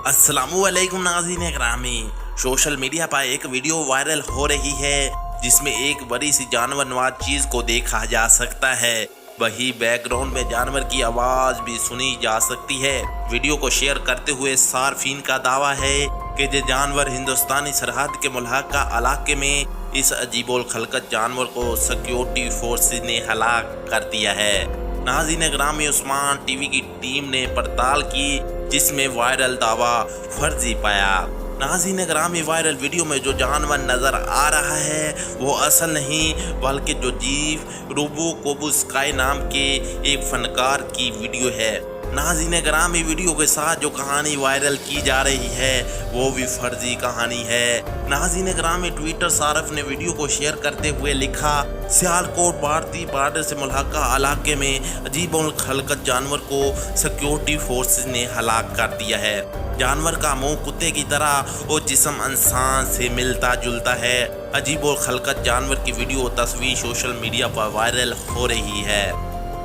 अस्सलाम वालेकुम नाज़रीन ग्रामी। सोशल मीडिया पर एक वीडियो वायरल हो रही है जिसमें एक बड़ी सी जानवर नवाज चीज को देखा जा सकता है। वही बैकग्राउंड में जानवर की आवाज भी सुनी जा सकती है। वीडियो को शेयर करते हुए सार्फिन का दावा है कि ये जानवर हिंदुस्तानी सरहद के मुल्हका इलाके में इस अजीबोल खलकत जानवर को सिक्योरिटी फोर्सेस ने हलाक कर दिया है। नाज़रीन ग्रामी, उस्मान टीवी की टीम ने पड़ताल की जिसमें वायरल दावा फर्जी पाया। नाज़रीन ग्रामी, वायरल वीडियो में जो जानवर नजर आ रहा है वो असल नहीं बल्कि जो जीव रोबो कोबू स्काई नाम के एक फनकार की वीडियो है। नाज़रीन ग्रामी, वीडियो के साथ जो कहानी वायरल की जा रही है वो भी फर्जी कहानी है। नाज़रीन ग्रामी, ट्विटर सारफ ने वीडियो को शेयर करते हुए लिखा, सियालकोट भारतीय बॉर्डर से मुल्हका इलाके में अजीबोल खलकत जानवर को सिक्योरिटी फोर्सेस ने हलाक कर दिया है। जानवर का मुंह कुत्ते की तरह और जिस्म इंसान से मिलता जुलता है। अजीबोल खलकत जानवर की वीडियो तस्वीर सोशल मीडिया पर वायरल हो रही है।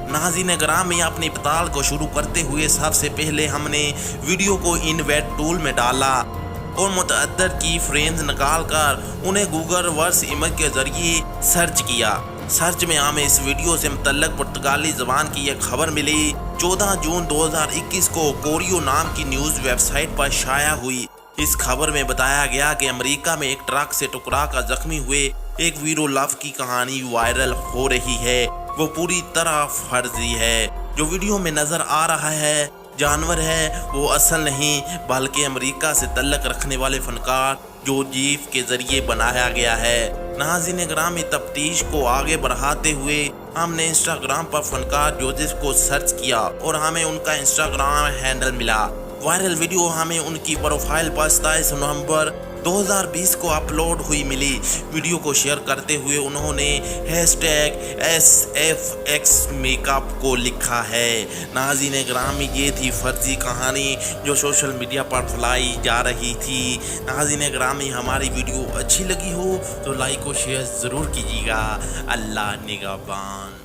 नाज़रीन ग्रामी, अपनी पड़ताल को शुरू करते हुए सबसे पहले हमने वीडियो को इनवेट टूल में डाला और मुतअद्दिद की फ्रेम्स निकाल कर उन्हें गूगल वर्स इमेज के जरिए सर्च किया। सर्च में हमें इस वीडियो से मुतल्लक पुर्तगाली ज़बान की एक खबर मिली। 14 जून 2021 को कोरियो नाम की न्यूज़ वेबसाइट पर शाया हुई। इस खबर में बताया गया कि अमेरिका में एक ट्रक से टकरा कर जख्मी हुए एक वीरो लव की कहानी वायरल हो रही है। वो पूरी तरह फर्जी है। जो वीडियो में नजर आ रहा है जानवर है वो असल नहीं बल्कि अमेरिका से तल्लक रखने वाले फनकार जो जीव के जरिए बनाया गया है। नाज़रीन ग्रामी, तफ्तीश को आगे बढ़ाते हुए हमने इंस्टाग्राम पर फनकार जोसेफ को सर्च किया और हमें उनका इंस्टाग्राम हैंडल मिला। वायरल वीडियो हमें उनकी प्रोफाइल पर 27 नवंबर 2020 को अपलोड हुई मिली। वीडियो को शेयर करते हुए उन्होंने #SFXmakeup को लिखा है। नाज़रीन ग्रामी, ये थी फर्जी कहानी जो सोशल मीडिया पर फैलाई जा रही थी। नाज़रीन ग्रामी, हमारी वीडियो अच्छी लगी हो तो लाइक और शेयर ज़रूर कीजिएगा। अल्लाह निगहबान।